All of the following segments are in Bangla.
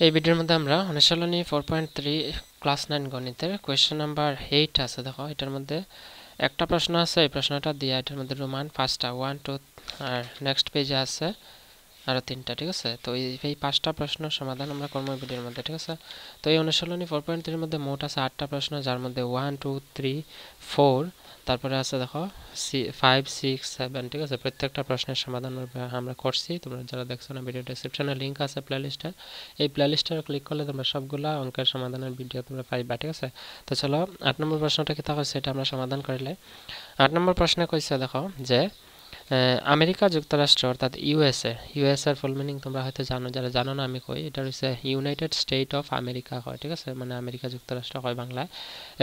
এই ভিডিওর মধ্যে আমরা অনুশীলনী 4.3 ক্লাস 9 গণিতের কোয়েশ্চেন নাম্বার 8 আছে। দেখো এটার মধ্যে একটা প্রশ্ন আছে, এই প্রশ্নটা দিয়া এটার মধ্যে রোমান 5টা 1 2 আর নেক্সট পেজে আছে আরো 3টা। ঠিক আছে, তো এই 5টা প্রশ্নের সমাধান আমরা করব এই ভিডিওর মধ্যে। ঠিক আছে, তো এই অনুশীলনী 4.3 এর মধ্যে মোট আছে 8টা প্রশ্ন, যার মধ্যে 1 2 3 4 তারপরে আছে দেখো 5 6 7। ঠিক আছে, প্রত্যেকটা প্রশ্নের সমাধান আমরা করছি। তোমরা যারা দেখছো না, ভিডিও ডেসক্রিপশনে লিংক আছে প্লেলিস্টে, এই প্লেলিস্টে ক্লিক করলে তোমরা সবগুলা অঙ্কের সমাধানের ভিডিও তোমরা পাইবা। ঠিক আছে, তো চলো 8 নম্বর প্রশ্নটা কি থাকে সেটা আমরা সমাধান করিলে। 8 নম্বর প্রশ্নে কইছে দেখো যে আমেরিকা যুক্তরাষ্ট্র অর্থাৎ ইউএসএর ফুল মিনিং তোমরা হয়তো জানো, যারা জানো না আমি কই, এটা হচ্ছে ইউনাইটেড স্টেট অফ আমেরিকা হয়। ঠিক আছে, মানে আমেরিকা যুক্তরাষ্ট্র হয় বাংলায়,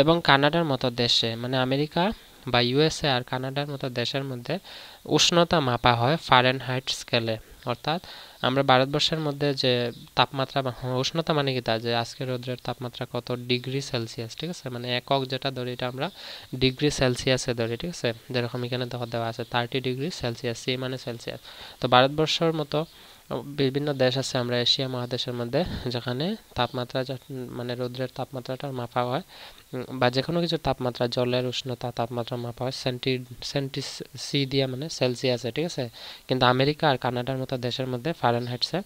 এবং কানাডার মতো দেশে, মানে আমেরিকা বা ইউএসএ আর কানাডার মতো দেশের মধ্যে উষ্ণতা মাপা হয় ফারেনহাইট স্কেলে। অর্থাৎ আমরা ভারতবর্ষের মধ্যে যে তাপমাত্রা উষ্ণতা মানে কি, তা যে আজকে রোদ্রের তাপমাত্রা কত ডিগ্রি সেলসিয়াস। ঠিক আছে, মানে একক যেটা ধরি এটা আমরা ডিগ্রি সেলসিয়াসে ধরি। ঠিক আছে, যেরকম এখানে দেওয়া আছে 30 ডিগ্রি সেলসিয়াস, সি মানে সেলসিয়াস। তো ভারতবর্ষের মতো বিভিন্ন দেশ আছে আমরা এশিয়া মহাদেশের মধ্যে, যেখানে তাপমাত্রা মানে রোদ্রের তাপমাত্রাটা মাপা হয়, বা যে কোনো কিছুর তাপমাত্রা, জলের উষ্ণতা তাপমাত্রা মাপা হয় সি দিয়ে, মানে সেলসিয়াসে। ঠিক আছে, কিন্তু আমেরিকা আর কানাডার মতো দেশের মধ্যে ফারেনহাইটসে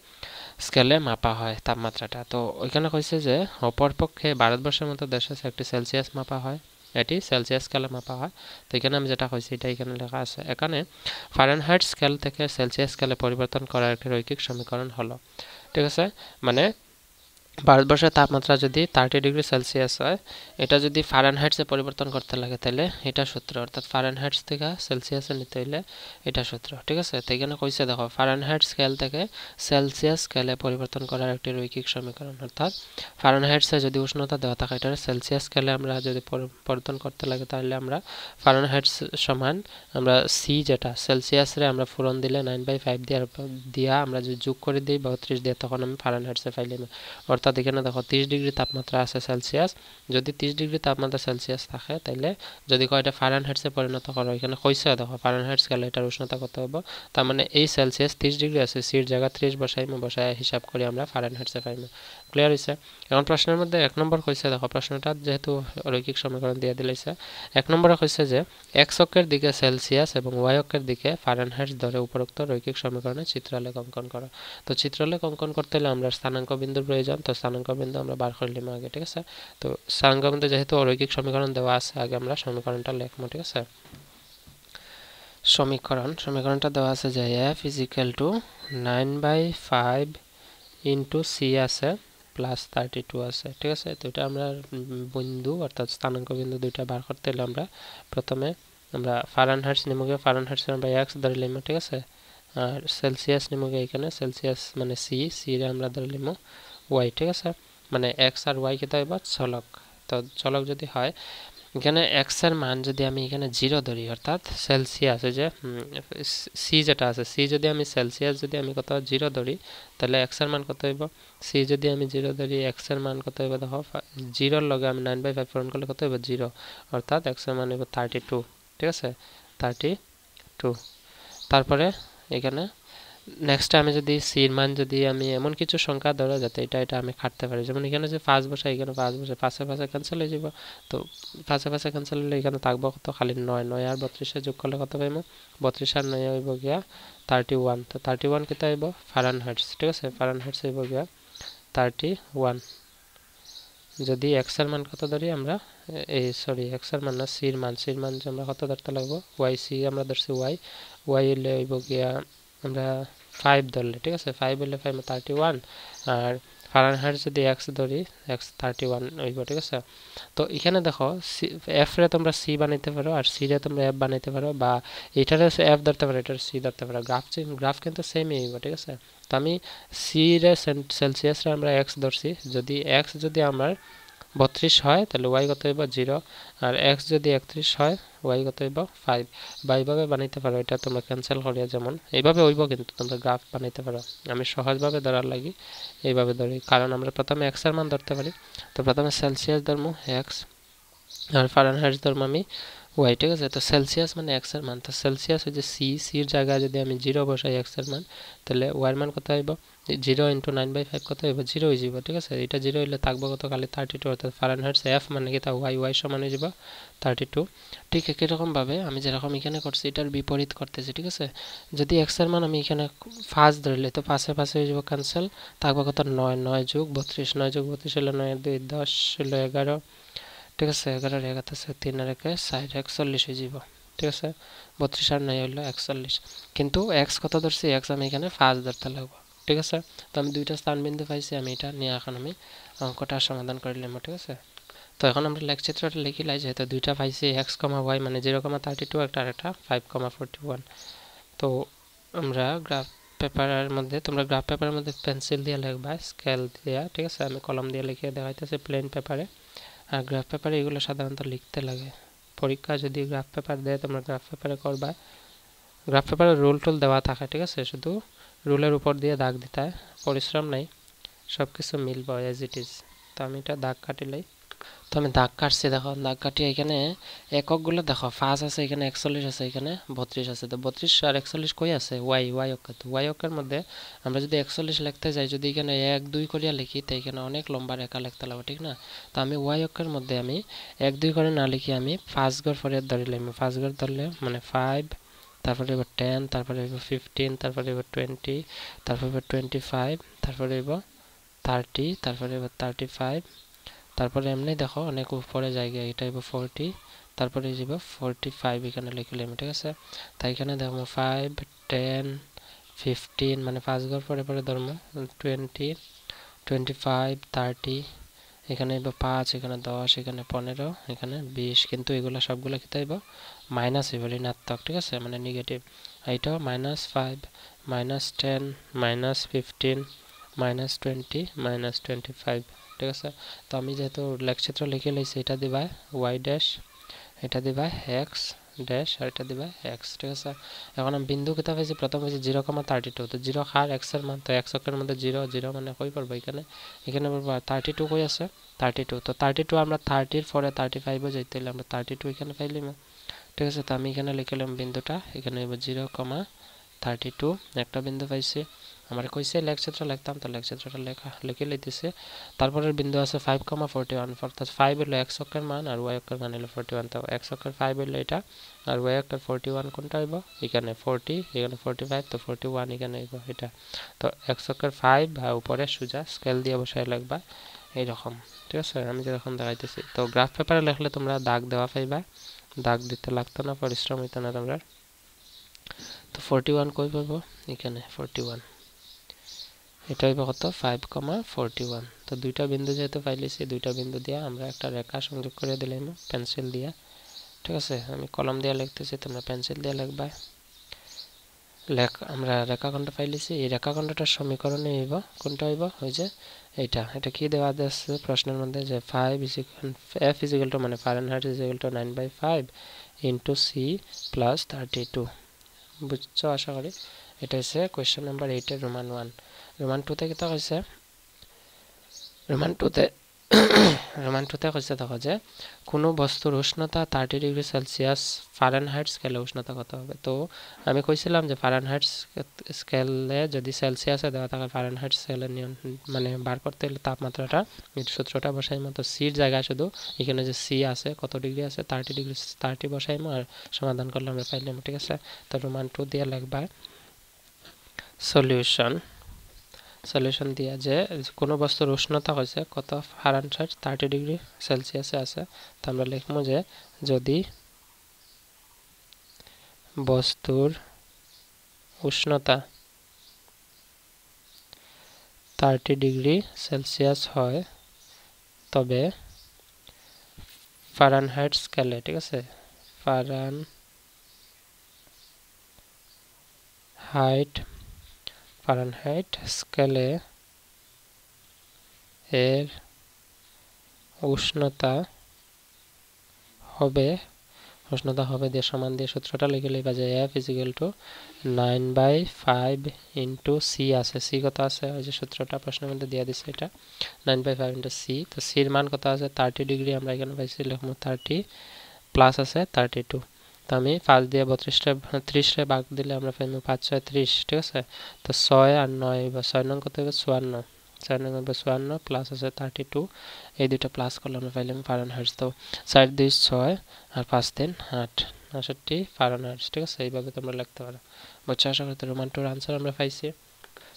স্কেলে মাপা হয় তাপমাত্রাটা। তো ওইখানে কইছে যে অপরপক্ষে ভারতবর্ষের মতো দেশে একটি সেলসিয়াস মাপা হয়, এটি সেলসিয়াস স্কেলে মাপা হয়। তো এখানে আমি যেটা কইছি এটা এখানে লেখা আছে। এখানে ফারেনহাইট স্কেল থেকে সেলসিয়াস স্কেলে পরিবর্তন করার একটি রৈখিক সমীকরণ হলো। ঠিক আছে, মানে ভারতবর্ষের তাপমাত্রা যদি 30 ডিগ্রি সেলসিয়াস হয়, এটা যদি ফারেনহাইটসে পরিবর্তন করতে লাগে তাহলে এটা সূত্র, অর্থাৎ ফারেনহাইটস থেকে সেলসিয়াসে নিতে হইলে এটা সূত্র। ঠিক আছে, তো এখানে কইছে দেখো ফারেনহাইট স্কেল থেকে সেলসিয়াস স্কেলে পরিবর্তন করার একটি রৈখিক সমীকরণ, অর্থাৎ ফারেনহাইটসে যদি উষ্ণতা দেওয়া থাকে এটা সেলসিয়াস স্কেলে আমরা যদি পরিবর্তন করতে লাগে তাহলে আমরা ফারেনহাইটস সমান আমরা সি যেটা সেলসিয়াসে আমরা ফুরন দিলে 9/5 দিয়া আমরা যদি যোগ করে দিই 32 দিয়ে, তখন আমি ফারেনহাইটসে পাইলাম। অর্থাৎ এখানে দেখো 30 ডিগ্রি তাপমাত্রা আছে সেলসিয়াস, যদি 30 ডিগ্রি তাপমাত্রা সেলসিয়াস থাকে তাহলে যদি কয়টা ফারেনহাইটসে পরিণত করো, এখানে কইছে দেখো ফারেনহাইট স্কেলে এটার উষ্ণতা কত হবে, তার মানে এই সেলসিয়াস 30 ডিগ্রি আছে, সির জায়গা 30 বসায় হিসাব করে আমরা ফারেনহাইটসে পাইবো। ক্লিয়ার হইছে? এখন প্রশ্নের মধ্যে 1 নম্বর কইছে দেখো, প্রশ্নটা যেহেতু রৈখিক সমীকরণ দিয়ে দিলেছে, 1 নম্বরে কইছে যে এক্স অক্ষের দিকে সেলসিয়াস এবং ওয়াই অক্ষের দিকে ফারেনহাইট ধরে উপরোক্ত রৈখিক সমীকরণে চিত্রলেখ অঙ্কন করো। তো চিত্রলেখ অঙ্কন করতে হলে আমরা স্থানাঙ্ক বিন্দুর প্রয়োজন, তো স্থানাঙ্ক বিন্দু আমরা বার করে নিলাম আগে। ঠিক আছে, তো স্থানাঙ্ক বিন্দু যেহেতু রৈখিক সমীকরণ দেওয়া আছে, আগে আমরা সমীকরণটা লিখবো। ঠিক আছে, সমীকরণটা দেওয়া আছে যে f = 9/5 ইন্টু সি আছে প্লাস 32 আছে। ঠিক আছে, তো এটা আমরা বিন্দু অর্থাৎ স্থানাঙ্ক বিন্দু দুইটা বার করতে হলে আমরা প্রথমে আমরা ফারেনহাইটস নিমুগে ফারেনহাইটস আমরা এক্স ধরে নিলাম। ঠিক আছে, আর সেলসিয়াস নিমুগে এখানে সেলসিয়াস মানে সি রে আমরা ধরে নিলাম ওয়াই। ঠিক আছে, মানে এক্স আর ওয়াই কেটে এবার চলক। তো চলক যদি হয়, এখানে এক্স এর মান যদি আমি এখানে 0 ধরি, অর্থাৎ সেলসিয়াস যে সি যেটা আছে, সি যদি আমি সেলসিয়াস যদি আমি কত 0 ধরি, তাহলে এক্স এর মান কত হইব, সি যদি আমি 0 ধরি এক্স এর মান কত হইব, দেখো 0 এর লগে আমি 9/5 পূরণ করলে কত হইব 0, অর্থাৎ এক্স এর মান হইব 32। ঠিক আছে, 32। তারপরে এখানে নেক্সট আমি যদি সির মান যদি আমি এমন কিছু সংখ্যা ধরো যাতে এটা আমি কাটতে পারি, যেমন এখানে যে 5 বসাই, এখানে 5 বসাই, 5 ক্যান্সেল হয়ে যাব। তো 5 ক্যান্সেল হলে এখানে থাকবো কত, খালি 9 আর 32 যোগ করলে কত পাইবো, 32 আর 9 হইব গিয়া 31। তো 31 কেটা হইব ফারেনহাইটস। ঠিক আছে, ফারেনহাইটস হইব গিয়া 31। যদি এক্স এর মান কত ধরি আমরা, এক্স এর মান না, সির মান যে আমরা কত ধরতে লাগবো, ওয়াই, সি আমরা ধরছি ওয়াই হইলে হইব গিয়া আমরা 5 ধরলে। ঠিক আছে, 5 হইলে 5 31, আর ফারেনহাইট যদি এক্স ধরি এক্স 31 হইব। ঠিক আছে, তো এখানে দেখো এফ রে তোমরা সি বানাইতে পারো আর সি রে তোমরা এফ বানাইতে পারো, বা এটারে এফ ধরতে পারো, এটার সি ধরতে পারো, গ্রাফ কিন্তু সেমই হইব। ঠিক আছে, তো আমি সি রে সেলসিয়াস রে আমরা এক্স ধরছি, যদি এক্স যদি আমার 32 হয় তাহলে ওয়াই কত হইব 0, আর এক্স যদি 31 হয় ওয়াই কত হইব 5। বা এইভাবে বানাইতে পারো, এটা তোমরা ক্যান্সেল করিয়া যেমন এইভাবে হইব, কিন্তু তোমরা গ্রাফ বানাইতে পারো। আমি সহজভাবে ধরার লাগি এইভাবে ধরি, কারণ আমরা প্রথমে এক্স এর মান ধরতে পারি। তো প্রথমে সেলসিয়াস ধরবো এক্স, আর ফারেনহাইট ধরবো আমি ওয়াই। ঠিক আছে, তো সেলসিয়াস মানে এক্স এর মান, তো সেলসিয়াস হচ্ছে সির জায়গায় যদি আমি 0 বসাই এক্স এর মান, তাহলে ওয়াই এর মান কত হইব 0 ইন্টু 9/5 কত হইব 0 হয়ে যাব ঠিক আছে এটা 0 হইলে থাকবো কত খালি 32 অর্থাৎ ফারেনহাইট f মানে কি তা y সমান হয়ে যাব 32 ঠিক একই রকম ভাবে আমি যেরকম এখানে করছি এটার বিপরীত করতেছি ঠিক আছে যদি x এর মান আমি এখানে 5 ধরলে তো 5 এর পাশে হয়ে যাব ক্যান্সেল থাকবো কত 9 9 যোগ 32 9 যোগ 32 হলো 9 2 10 হলো 11 ঠিক আছে 11 এর 1 আছে 3 আর 1 60 41 হয়ে যাব ঠিক আছে 32 আর 9 হলো 41 কিন্তু x কত ধরছি x আমি এখানে 5 ধরতে লাগবে ঠিক আছে তো আমি দুইটা স্থান বিন্দু পাইছি আমি এটা নিয়ে এখন আমি অঙ্কটা সমাধান করে নিলাম ঠিক আছে তো এখন আমরা লেখচিত্রটা লিখি লাই যেহেতু দুইটা পাইছি x, y মানে 0,32 একটা আর একটা 5,41 তো আমরা গ্রাফ পেপারের মধ্যে তোমরা গ্রাফ পেপারের মধ্যে পেন্সিল দিয়ে লিখবা স্কেল দিয়ে ঠিক আছে আমি কলম দিয়ে লিখে দেখাইতেছি প্লেন পেপারে আর গ্রাফ পেপারে এগুলো সাধারণত লিখতে লাগে পরীক্ষা যদি গ্রাফ পেপার দেয় তোমরা গ্রাফ পেপারে করবা গ্রাফ পেপারে রুল টুল দেওয়া থাকে ঠিক আছে শুধু রুলের উপর দিয়ে দাগ দিতে হয় পরিশ্রম নাই সবকিছু মিলব এজ ইট ইজ তো আমি এটা দাগ কাটিলাই তো আমি দাগ কাটছি দেখো দাগ কাটিয়ে এখানে এককগুলো দেখো 5 আছে এখানে 41 আছে এখানে 32 আছে তো 32 আর 41 কই আছে y অক্ষ তো y অক্ষের মধ্যে আমরা যদি 41 লিখতে যাই যদি এখানে 1 2 করিয়া লিখি তো এখানে অনেক লম্বা রেখা লিখতে লাগবে ঠিক না তো আমি y অক্ষের মধ্যে আমি 1 2 করে না লিখি আমি 5 ঘর পরে ধরিলাম 5 ঘর ধরলে মানে 5 তারপরে এবার 10 তারপরে এবার 15 তারপরে এবার 20 তারপরে এবার 25 তারপরে এবার 30 তারপরে এবার 35 তারপরে এমনি দেখো অনেক উপরে জায়গা এটা এবার 40 তারপরে যাব 45 এখানে লিখলাম ঠিক আছে তাই এখানে দেখো 5 10 15 মানে 5 ঘর পরে পরে ধরব 20 25 30 এখানে এবার 5 এখানে 10 এখানে 15 এখানে 20 কিন্তু এগুলা সবগুলা কি তাইব মাইনাস হইব ঋণাত্মক ঠিক আছে মানে নেগেটিভ এইটাও -5 -10 -15 -20 -25 ঠিক আছে তো আমি যেহেতু লেখচিত্র লিখে লইছি এটা দিবা y ড্যাশ এটা দিবা x ড্যাশ আর এটা দিবা x ঠিক আছে এখন আমি বিন্দু কিতা পাইছি প্রথম হইছে 0,32 তো 0 হার x এর মান তো x অক্ষের মধ্যে 0 0 মানে কই পড়বে এখানে এখানে পড়বে 32 কই আছে 32 তো 32 আমরা 30 এর পরে 35 এ যাইতে হলে আমরা 32 এখানে পাইলাম ঠিক আছে তো আমি এখানে লিখলাম বিন্দুটা এখানে হবে 0,32 একটা বিন্দু পাইছি আমার কইছে লেখচিত্র লিখতাম তো লেখচিত্রটা লিখে লইতেছে তারপরের বিন্দু আছে 5,41 অর্থাৎ 5 হলো x অক্ষের মান আর y অক্ষের মান হলো 41 তো x অক্ষের 5 হলো এটা আর y অক্ষের 41 কোনটা হইব এখানে 40 এখানে 45 তো 41 এখানে হইব এটা তো x অক্ষের 5 আর উপরে সোজা স্কেল দিয়ে বসায় লিখবা এই রকম ঠিক আছে আমি যেরকম দেখাইতেছি তো গ্রাফ পেপারে লিখলে তোমরা দাগ দেওয়া পাইবা দাগ দিতে লাগতো না পরিশ্রম হইতো না তোমরা তো 41 কই পাবো এখানে 41 এটা হইব কত 5,41 তো দুইটা বিন্দু যেহেতু পাইলিছি দুইটা বিন্দু দিয়ে আমরা একটা রেখা সংযোগ করে দিলাম পেন্সিল দিয়ে ঠিক আছে আমি কলম দিয়ে লিখতেছি তোমরা পেন্সিল দিয়ে লিখবা আমরা রেখাখণ্ড পাইলিছি এই রেখাখণ্ডটার সমীকরণে হইব কোনটা হইব ওই যে এটা কি দেওয়া আছে প্রশ্নের মধ্যে যে 5 f মানে ফারেনহাইট 9/5 ইনটু c প্লাস 32 বুঝছো আশা করি এটা হচ্ছে কোশ্চেন নাম্বার 8 এর রোমান 1 রোমান 2 তে কিতা কইছে রোমান 2 তে কইছে দেখো যে কোনো বস্তুর উষ্ণতা 30 ডিগ্রি সেলসিয়াস ফারেনহাইট স্কেলে উষ্ণতা কত হবে তো আমি কইছিলাম যে ফারেনহাইট স্কেলে যদি সেলসিয়াসে দেওয়া থাকে ফারেনহাইট স্কেলে মানে বার করতে হলে তাপমাত্রাটা এই সূত্রটা বসাইমো তো সি এর জায়গায় শুধু এখানে যে সি আছে কত ডিগ্রি আছে 30 ডিগ্রি 30 বসাইমো আর সমাধান করলে আমরা পাইলাম ঠিক আছে তো রোমান 2 দিয়ে লিখবা সলিউশন দিয়া যে কোনো বস্তুর উষ্ণতা হইছে কত ফারেনহাইট 30 ডিগ্রি সেলসিয়াসে আছে তো আমরা লিখবো যে যদি বস্তুর উষ্ণতা 30 ডিগ্রি সেলসিয়াস হয় তবে ফারেনহাইট স্কেলে ঠিক আছে ফারেনহাইট স্কেলে এর উষ্ণতা হবে দিয়ে সমান দিয়ে সূত্রটা লিখে লিখবা যে f = 9/5 ইনটু c আছে c কত আছে ওই যে সূত্রটা প্রশ্নের মধ্যে দিয়ে দিছে এটা 9/5 ইনটু c তো c এর মান কত আছে 30 ডিগ্রি আমরা এখানে পাইছি লিখবো 30 প্লাস আছে 32 তো আমি 5 দিয়ে 30 রে ভাগ দিলে আমরা পাইমু 5 6 30 ঠিক আছে তো 6 আর 9 বা 6 নং কত হবে 54 6 নং হবে 54 প্লাস আছে 32 এই দুটো প্লাস করলে আমরা পাইলাম ফারেনহাইটস তো 4 2 6 আর 5 3 8 69 ফারেনহাইটস ঠিক আছে এইভাবে তোমরা লিখতে পারো বুঝছো আশা করি রোমান 2 এর आंसर আমরা পাইছি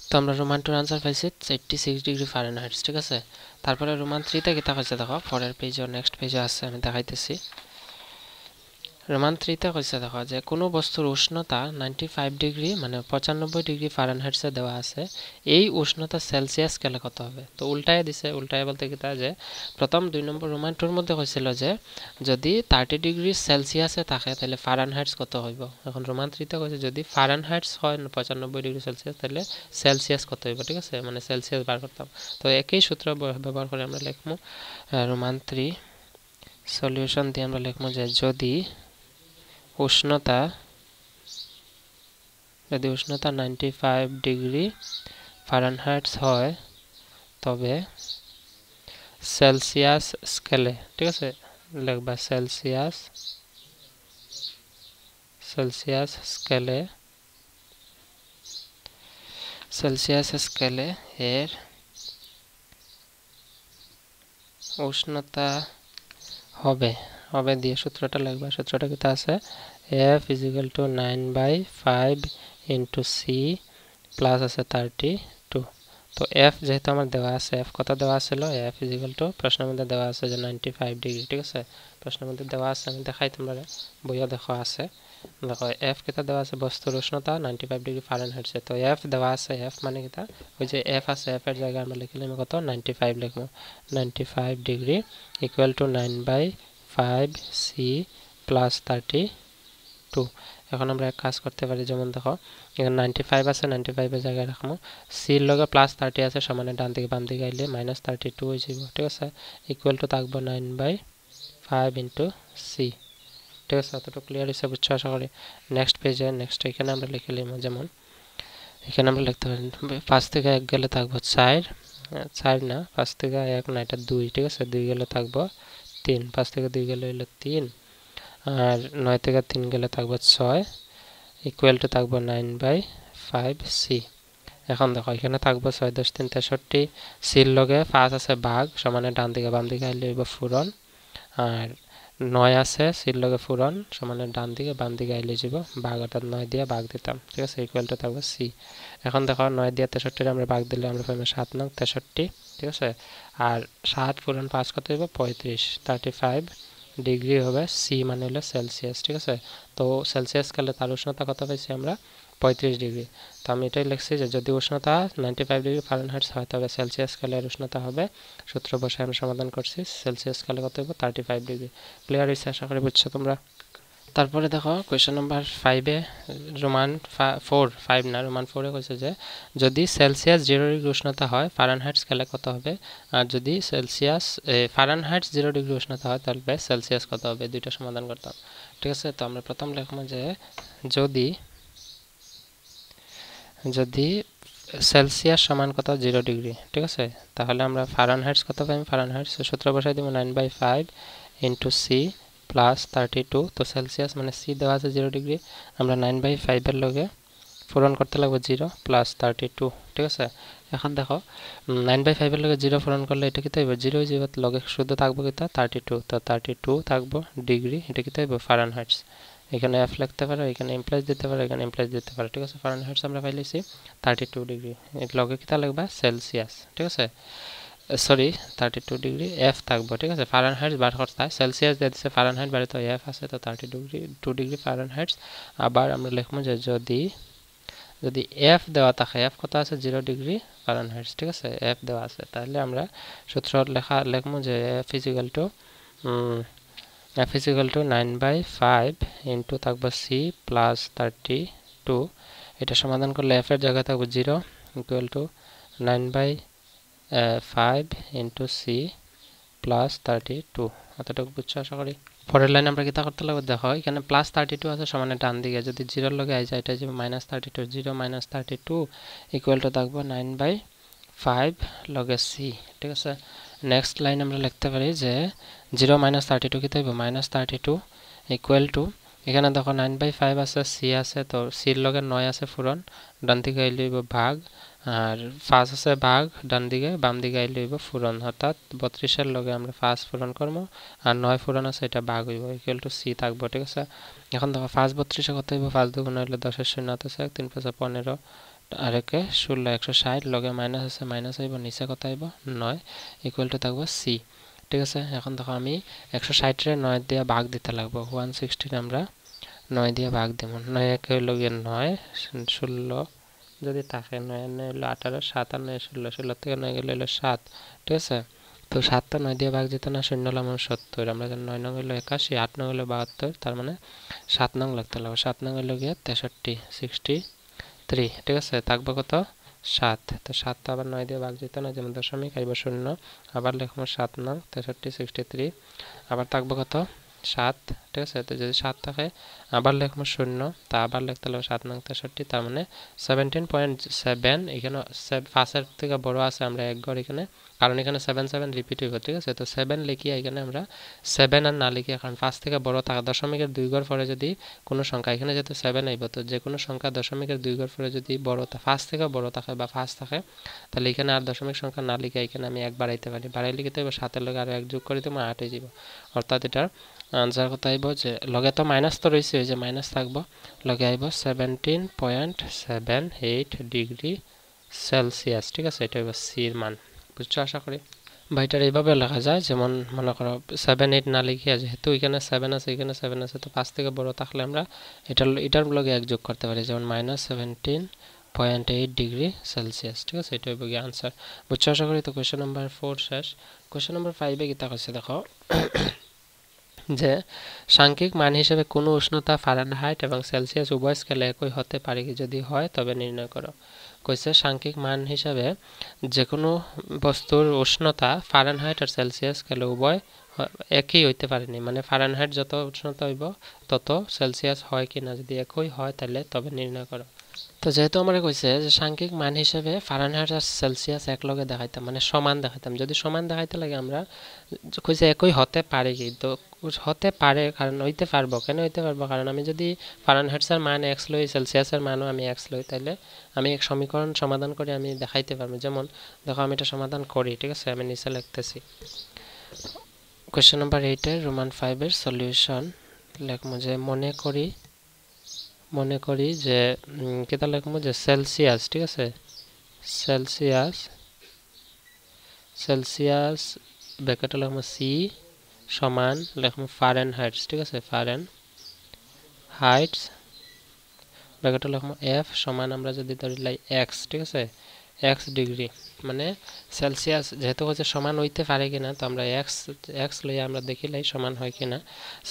তো আমরা রোমান 2 এর आंसर পাইছি 86 ডিগ্রি ফারেনহাইটস ঠিক আছে তারপরে রোমান 3 তে কি দেখাচ্ছে দেখো পরের পেজে নেক্সট পেজে আছে আমি দেখাইতেছি রোমান 3 তে কইছে দেখো যে কোনো বস্তুর উষ্ণতা 95 ডিগ্রি মানে 95 ডিগ্রি ফারেনহাইটসে দেওয়া আছে এই উষ্ণতা সেলসিয়াস স্কেলে কত হবে তো উল্টায় দিছে উল্টায় বলতে কি তা যে প্রথম 2 নম্বর রোমান 2 এর মধ্যে কইছিল যে যদি 30 ডিগ্রি সেলসিয়াসে থাকে তাহলে ফারেনহাইটস কত হইব এখন রোমান 3 তে কইছে যদি ফারেনহাইটস হয় 95 ডিগ্রি সেলসিয়াস তাহলে সেলসিয়াস কত হইব ঠিক আছে মানে সেলসিয়াস বার করতাম তো একই সূত্র ব্যবহার করে আমরা লিখমু রোমান 3 সলিউশন দিয়ে আমরা লিখমু যে যদি উষ্ণতা 95 ডিগ্রি ফারেনহাইটস হয় তবে সেলসিয়াস স্কেলে ঠিক আছে লিখবা সেলসিয়াস স্কেলে এর উষ্ণতা হবে দিয়ে সূত্রটা লিখবা সূত্রটা কি আছে F = 9/5 into C প্লাস আছে 32 তো F যেহেতু আমার দেওয়া আছে F কত দেওয়া ছিল F = প্রশ্নের মধ্যে দেওয়া আছে যে 95 ডিগ্রি ঠিক আছে প্রশ্নের মধ্যে দেওয়া আছে আমি দেখাই তোমরা বইয়া দেখো আছে দেখো F কত দেওয়া আছে বস্তুর উষ্ণতা 95 ডিগ্রি ফারেনহাইটস তো F দেওয়া আছে F মানে কি তা ওই যে F আছে F এর জায়গায় আমরা লিখলাম কত 95 লিখবো 95 ডিগ্রি = 9/5 C প্লাস 32 এখন আমরা এক কাজ করতে পারি যেমন দেখো এখানে 95 আছে 95 এর জায়গায় রাখমু c এর লগে প্লাস 30 আছে সমানে ডান দিকে বাম দিকে আইলে -32 হয়ে যাবে ঠিক আছে ইকুয়াল টু থাকবে 9/5 ইনটু c ঠিক আছে এতটুকু ক্লিয়ার হইছে বুঝছো আশা করি নেক্সট পেজে নেক্সট এখানে আমরা লিখে লিম যেমন এখানে আমরা লিখতে পারি 5 থেকে 1 গেলে থাকবে 4 না 5 থেকে 1 না এটা 2 ঠিক আছে 2 গেলে থাকবে 3 5 থেকে 2 গেলে হলো 3 আর 9 থেকে 3 গেলে থাকবে 6 ইকুয়াল টু থাকবে 9/5 c এখন দেখো এখানে থাকবে 6 10 3 63 c এর লগে 5 আছে ভাগ সমানে ডান দিকে বাম দিকে আইলে হইব পূরণ আর 9 আছে c এর লগে পূরণ সমানে ডান দিকে বাম দিকে আইলে যাব ভাগ অর্থাৎ 9 দিয়ে ভাগ দিতাম ঠিক আছে ইকুয়াল টু থাকবে c এখন দেখো 9 দিয়ে 63 আমরা ভাগ দিলে আমরা পাবো 7 নং 63 ঠিক আছে আর 7 পূরণ 5 কত হইব 35 ডিগ্রি হবে c মানে হলো সেলসিয়াস ঠিক আছে তো সেলসিয়াস স্কেলে তার উষ্ণতা কত পাইছি আমরা 35 ডিগ্রি তো আমি এটাই লিখছি যে যদি উষ্ণতা 95 ডিগ্রি ফারেনহাইটস হয় তবে সেলসিয়াস স্কেলের উষ্ণতা হবে সূত্র বসে আমরা সমাধান করছি সেলসিয়াস স্কেলে কত হবে 35 ডিগ্রি ক্লিয়ার হইছে আশা করি বুঝছো তোমরা তারপরে দেখো কোশ্চেন নাম্বার 5 এ রোমান 5 না রোমান 4 এ কইছে যে যদি সেলসিয়াস 0 ডিগ্রি উষ্ণতা হয় ফারেনহাইট স্কেলে কত হবে আর যদি সেলসিয়াস ফারেনহাইট 0 ডিগ্রি উষ্ণতা হয় তাহলে সেলসিয়াস কত হবে দুইটা সমাধান করতাম ঠিক আছে তো আমরা প্রথম লিখব যে যদি সেলসিয়াস সমান কত 0 ডিগ্রি ঠিক আছে তাহলে আমরা ফারেনহাইট কত পাই ফারেনহাইট সূত্র বসাই দিব 9/5 ইনটু c প্লাস 32 তো সেলসিয়াস মানে c দেওয়া আছে 0 ডিগ্রি আমরা 9/5 এর লগে পূরণ করতে লাগবে 0 প্লাস 32 ঠিক আছে এখন দেখো 9/5 এর লগে 0 পূরণ করলে এটা কি হইব 0 হয়ে যাবে লগে শুদ্ধ থাকবে কিটা 32 তো 32 থাকবে ডিগ্রি এটা কি হইব ফারেনহাইটস এখানে f লিখতে পারো এখানে ইমপ্লাইজ দিতে পারো এখানে ইমপ্লাইজ দিতে পারো ঠিক আছে ফারেনহাইটস আমরা পাইলেছি 32 ডিগ্রি এর লগে কিটা লিখবা সেলসিয়াস ঠিক আছে সরি 32 ডিগ্রি f থাকবে ঠিক আছে ফারেনহাইট বার করতে হয় সেলসিয়াস দিয়ে দিছে ফারেনহাইট বারে তো f আছে তো 32 ডিগ্রি ফারেনহাইট আবার আমরা লিখবো যে যদি f দেওয়া থাকে f কত আছে 0 ডিগ্রি ফারেনহাইট ঠিক আছে f দেওয়া আছে তাহলে আমরা সূত্র লিখবো যে f = 9/5 ইনটু থাকবে c প্লাস 32 এটা সমাধান করলে f এর জায়গায় থাকবে 0 equal to 9/5 into c plus 32 এতটুকু বুঝছো আশা করি পরের লাইন আমরা কিটা করতে লাগবে দেখো এখানে প্লাস 32 আছে সমানে ডান দিকে যদি 0 এর লগে আই যায় এটা যে -32 0 - 32 ইকুয়াল টু থাকবে 9/5 লগে c ঠিক আছে নেক্সট লাইন আমরা লিখতে পারি যে 0 - 32 কি হইব -32 ইকুয়াল টু এখানে দেখো 9/5 আছে, সি আছে, তো সির লগে 9 আছে ফুরন, ডান দিকে আইলে হইব ভাগ, আর 5 আছে ভাগ ডান দিকে, বাম দিকে আইলে হইব ফুরন, অর্থাৎ 32 এর লগে আমরা 5 ফুরন করব আর 9 ফুরন আছে এটা ভাগ হইব, ইকুয়াল টু সি থাকবো। ঠিক আছে, এখন দেখো 5 32 কত হইব, 5 দুগুণ হইলে 10 এর শূন্য আছে 1, 3 5 15 আর একে 16, 160 লগে মাইনাস আছে, মাইনাস হইব, নিচে কত হইব 9, ইকুয়াল টু থাকবো সি। ঠিক আছে, এখন দেখো আমি 160 রে 9 দিয়ে ভাগ দিতে লাগবো, 160 আমরা 9 দিয়ে ভাগ দেব, 9 একে হইল গিয়ে 9, 16 যদি থাকে, 9 হইলো 18, 7 আর 9 16, 16 থেকে 9 গেলে হইলো 7। ঠিক আছে, তো 7 তো 9 দিয়ে ভাগ যেত না, 0 হলাম 70, আমরা জানি 9 নং হইলো 81, 8 নং হইলো 72, তার মানে 7 নং লাগতে লাগবে, 7 নং হইলো গিয়ে 63, 63। ঠিক আছে, থাকবে কত 7, তো 7 তো আবার 9 দিয়ে ভাগ যেত না, যেমন দশমিক আইব 0, আবার লিখবো 7 নং 63, 63, আবার থাকবে কত 7। ঠিক আছে, তো যদি 7 থাকে আবার লিখবো 0, তা আবার লিখতে হবে 7 নং 63, তার মানে 17.7। এখানে 5 এর থেকে বড় আছে, আমরা এক ঘর এখানে, কারণ এখানে 7 7 রিপিট হইব। ঠিক আছে, তো 7 লিখি, এখানে আমরা 7 আর না লিখি, কারণ 5 থেকে বড় থাকে, দশমিকের 2 ঘর পরে যদি কোনো সংখ্যা, এখানে যেহেতু 7 আইব, তো যে কোনো সংখ্যা দশমিকের 2 ঘর পরে যদি বড় 5 থেকে বড় থাকে বা 5 থাকে, তাহলে এখানে আর দশমিক সংখ্যা না লিখে এখানে আমি 1 বাড়াইতে পারি, বাড়াইলে কি হইব 7 এর লগে আর 1 যোগ করে দিলে 8 হয়ে যাব, অর্থাৎ এটার আনসার কত আইব, যে লগে তো মাইনাস তো রয়েছে, ওই যে মাইনাস থাকবো, লগে আইব 17.78 ডিগ্রি সেলসিয়াস। ঠিক আছে, এটা হইব সির মান। বুঝছো আশা করি। বা এটার এইভাবে লেখা যায়, যেমন মনে করো 7 8 না লিখিয়া, যেহেতু এখানে 7 আছে এখানে 7 আছে, তো 5 থেকে বড় থাকলে আমরা এটার লগে 1 যোগ করতে পারি, যেমন -17.8 ডিগ্রি সেলসিয়াস। ঠিক আছে, এটা হইব গিয়ে আনসার। বুঝছো আশা করি। তো কোয়েশ্চন নাম্বার 4 শেষ। কোয়েশ্চন নাম্বার 5 এ কিতা কইছে দেখো, যে সাংখ্যিক মান হিসেবে কোনো উষ্ণতা ফারেনহাইট এবং সেলসিয়াস উভয় স্কেলে একই হতে পারে কি, যদি হয় তবে নির্ণয় করো। কইছে সাংখ্যিক মান হিসাবে যে কোনো বস্তুর উষ্ণতা ফারেনহাইট আর সেলসিয়াস স্কেলে উভয় একই হইতে পারেনি, মানে ফারেনহাইট যত উষ্ণতা হইব তত সেলসিয়াস হয় কি না, যদি একই হয় তাহলে তবে নির্ণয় করো। তো যেহেতু আমরা কইছে যে সাংখ্যিক মান হিসেবে ফারেনহাইট আর সেলসিয়াস একলগে দেখাইতাম, মানে সমান দেখাইতাম, যদি সমান দেখাইতে লাগে আমরা কইছে একই হতে পারে কি, তো হতে পারে, কারণ হইতে পারবো, কেন হইতে পারবো, কারণ আমি যদি ফারেনহাইটের মান x লই, সেলসিয়াসের মানও আমি x লই, তাহলে আমি এক সমীকরণ সমাধান করে আমি দেখাইতে পারবো। যেমন দেখো আমি এটা সমাধান করি। ঠিক আছে, আমি নিচে লিখতেছি, কোয়েশ্চন নাম্বার 8 এর রোমান 5 এর সলিউশন লিখমু, যে মনে করি যে কেটা লিখমু, যে সেলসিয়াস। ঠিক আছে, সেলসিয়াস ব্র্যাকেটে লিখমু সি সমান লিখমু ফারেনহাইটস। ঠিক আছে, ফারেনহাইটস ব্র্যাকেটে লিখমু এফ সমান আমরা যদি ধরি লাই এক্স। ঠিক আছে, এক্স ডিগ্রি, মানে সেলসিয়াস যেহেতু হচ্ছে সমান হইতে পারে কিনা, তো আমরা এক্স লইয়া আমরা দেখি লাই সমান হয় কিনা।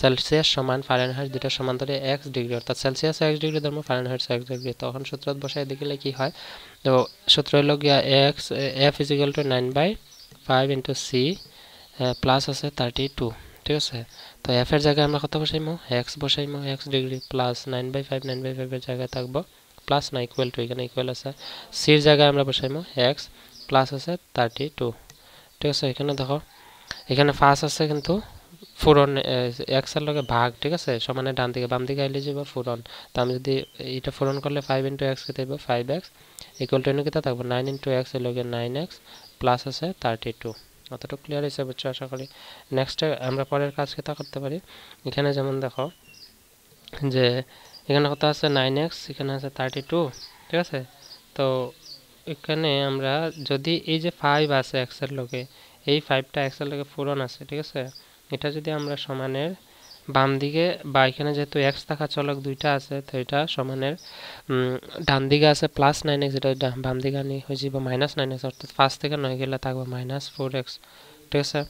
সেলসিয়াস সমান ফারেনহাইট দুটো সমান ধরে এক্স ডিগ্রি, অর্থাৎ সেলসিয়াস এক্স ডিগ্রি ধরবো, ফারেনহাইট এক্স ডিগ্রি, তখন সূত্র বসায় দেখিলে কি হয়, তো সূত্র হলো গিয়া x F is equal to 9/5 into C plus আছে 32। ঠিক আছে, তো এফ এর জায়গায় আমরা কত বসাইমু, এক্স বসাইমু, এক্স ডিগ্রি প্লাস 9/5, 9/5 এর জায়গায় থাকবো প্লাস না ইকুয়াল টু, এখানে ইকুয়াল আছে, সির জায়গায় আমরা বসাইমু এক্স প্লাস আছে 32। ঠিক আছে, এখানে দেখো এখানে ফার্স্ট আছে কিন্তু ফুরন এক্স এর লগে ভাগ। ঠিক আছে, সমানে ডান দিকে বাম দিকে আইলে যাব ফুরন, তো আমি যদি এটা ফুরন করলে 5 * x কেটে দিব 5x ইকুয়াল টু কিটা থাকবো 9 * x এর লগে 9x প্লাস আছে 32। অতটুকু ক্লিয়ার হইছে, বুঝছো আশা করি। নেক্সট আমরা পরের কাজ কিটা করতে পারি, এখানে যেমন দেখো যে এখানে কত আছে 9x, এখানে আছে 32। ঠিক আছে, তো এখানে আমরা যদি এই যে 5 আছে x এর লগে, এই 5টা x এর লগে ফুরন আছে। ঠিক আছে, এটা যদি আমরা সমানের বাম দিকে, বা এখানে যেহেতু x থাকা চলক দুইটা আছে, তো এটা সমানের ডান দিকে আছে প্লাস 9x, এটা বাম দিকে আনি হয়ে যাব -9x, অর্থাৎ 5 থেকে 9 গেলে থাকবে -4x। ঠিক আছে,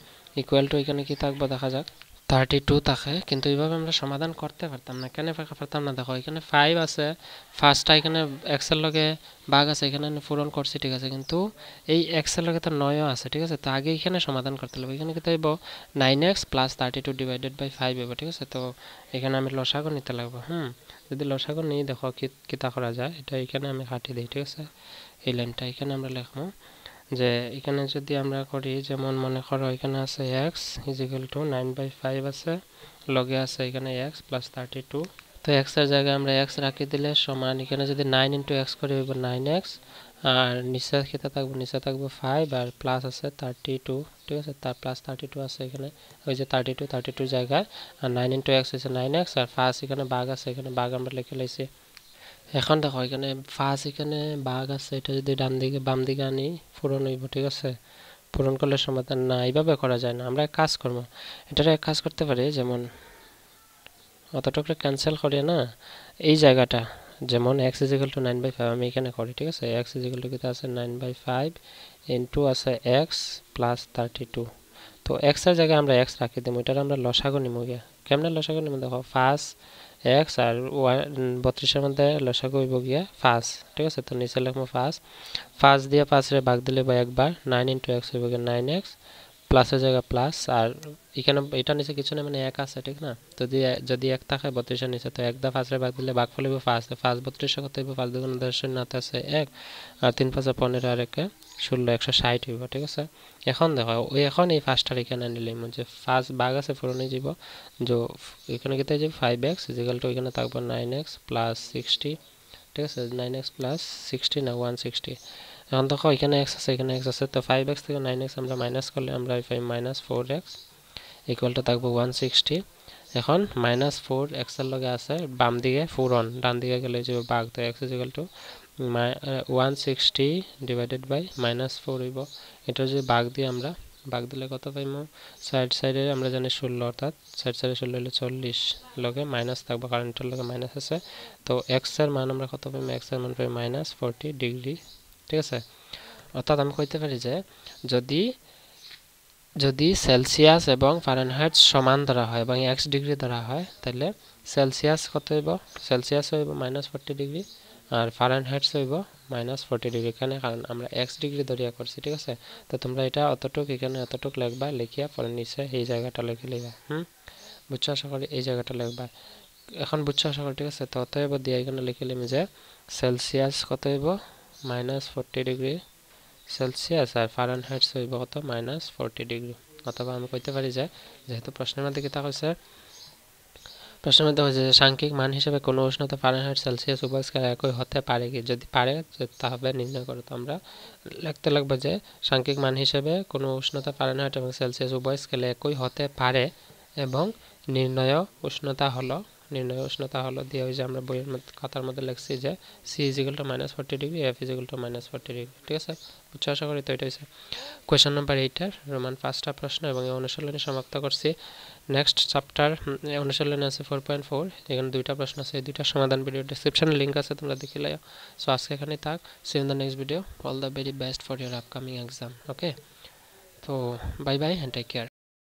ইকুয়াল টু এখানে কি থাকবে দেখা যাক 32 থাকে, কিন্তু এইভাবে আমরা সমাধান করতে পারতাম না। কেন পারতাম না, দেখো এখানে 5 আছে, ফার্স্টটা এখানে x এর লগে ভাগ আছে, এখানে পূরণ করছি। ঠিক আছে, কিন্তু এই x এর লগে তো 9 আছে। ঠিক আছে, তো আগে এখানে সমাধান করতে হবে, এখানে কি হইব 9x প্লাস 32 ডিভাইডেড বাই 5 হবে। ঠিক আছে, তো এখানে আমি লসাগু নিতে লাগবে। যদি লসাগু নিই, দেখো কিতা করা যায়, এটা এখানে আমি কাটি দিই। ঠিক আছে, এই লাইনটা এখানে আমরা লিখবো যে এখানে যদি আমরা করি যেমন মনে করো এখানে আছে x = 9/5 আছে লগে আছে এখানে x + 32 তো x এর জায়গায় আমরা x রাখি দিলে সমান এখানে যদি 9 * x করি হইব 9x আর নিচে কিটা থাকবে নিচে থাকবে 5 আর প্লাস আছে 32 ঠিক আছে তার প্লাস 32 আছে এখানে ওই যে 32 জায়গায় আর 9 * x হইছে 9x আর 5 এখানে ভাগ আছে এখানে ভাগ আমরা লিখে লাইছি এখন দেখো এখানে 5 এখানে ভাগ আছে এটা যদি ডান দিকে বাম দিকে আনি পূরণ হইব ঠিক আছে পূরণ করলে সমাধান না এইভাবে করা যায় না আমরা এক কাজ করব এটারে এক কাজ করতে পারি যেমন অতটুকু ক্যান্সেল করি না এই জায়গাটা যেমন x = 9/5 আমি এখানে করি ঠিক আছে x = কত আছে 9/5 ইনটু আছে x + 32 তো x এর জায়গায় আমরা x রাখি দেব এটার আমরা লসাগু নিব গিয়া কেমনে লসাগু নিব দেখো 5x আর 32 এর মধ্যে লসাগু হইব গিয়া 5 ঠিক আছে তো নিচে লিখবো 5 দিয়ে 5 রে ভাগ দিলে বা একবার 9 * x হইব গিয়া 9x প্লাসের জায়গা প্লাস আর এখানে এটা নিচে কিছু না মানে 1 আছে ঠিক না তো যদি 1 থাকে 32 এর নিচে তো 1 দা 5 রে ভাগ দিলে ভাগফল হবে 5 5 32 কত হবে 5 দুগুণ 10 শূন্য আছে 1 আর 3 5 15 আর 1 16 160 হইব ঠিক আছে এখন দেখো ওই এখন এই 5টা এখানে নিলাম যে 5 ভাগ আছে পূরণে যাব যে এখানে কত যাবে 5x = এখানে থাকবে 9x + 60 ঠিক আছে 9x + 60 না 160 এখন দেখো এখানে x আছে এখানে x আছে তো 5x থেকে 9x আমরা মাইনাস করলে আমরা পাই -4x = থাকবে 160 এখন -4x এর লগে আছে বাম দিকে পূরণ ডান দিকে গেলে যে ভাগ তো x = 160 / -4 হইব এটা যদি ভাগ দিই আমরা ভাগ দিলে কত পাইমু সাইডে আমরা জানি 16 অর্থাৎ সাইডে 16 হলে 40 লগে মাইনাস থাকবে কারণ এটার লগে মাইনাস আছে তো x এর মান আমরা কত পাইমু x এর মান পাই -40 ডিগ্রি ঠিক আছে অর্থাৎ আমি কইতে পারি যে যদি সেলসিয়াস এবং ফারেনহাইট সমান ধরা হয় এবং x ডিগ্রি ধরা হয় তাহলে সেলসিয়াস কত হইব সেলসিয়াস হইব -40 ডিগ্রি আর ফারেনহাইট হইব -40 ডিগ্রি এখানে কারণ আমরা x ডিগ্রি ধরিয়া করছি ঠিক আছে তো তোমরা এটা অতটুক এখানে অতটুক লিখবা লিখিয়া পরে নিচে এই জায়গাটা লিখে লিবা বুঝছো আশা করি এই জায়গাটা লিখবা এখন বুঝছো আশা করি ঠিক আছে তো অতএব দিয়ে এখানে লিখে লিমি যে সেলসিয়াস কত হইব -40 ডিগ্রি সেলসিয়াস আর ফারেনহাইট হইব কত -40 ডিগ্রি অথবা আমি কইতে পারি যে যেহেতু প্রশ্নের মধ্যে কি তা কইছে প্রশ্নের মধ্যে হচ্ছে সাংখ্যিক মান হিসেবে কোন উষ্ণতা ফারেনহাইট সেলসিয়াস উভয় স্কেলে একই হতে পারে কি যদি পারে তাহলে নির্ণয় করো তো আমরা লিখতে লাগবে যে সাংখ্যিক মান হিসেবে কোন উষ্ণতা ফারেনহাইট এবং সেলসিয়াস উভয় স্কেলে একই হতে পারে এবং নির্ণয় উষ্ণতা হলো দিয়ে ওই যে আমরা বইয়ের মধ্যে খাতার মধ্যে লিখছি যে c = -40 ডিগ্রি f = -40 ডিগ্রি ঠিক আছে বুঝছো আশা করি তো এটা হইছে কোশ্চেন নাম্বার 8 এর রোমান ফার্স্টটা প্রশ্ন এবং এই অনুশীলনী সমাপ্ত করছি নেক্সট চ্যাপ্টার অনুশীলনী আছে 4.4 এখানে দুইটা প্রশ্ন আছে এই দুইটা সমাধান ভিডিও ডেসক্রিপশনে লিংক আছে তোমরা দেখে লও সো আজকে এখানেই থাক see in the next video all the very best for your upcoming exam okay তো bye bye and take care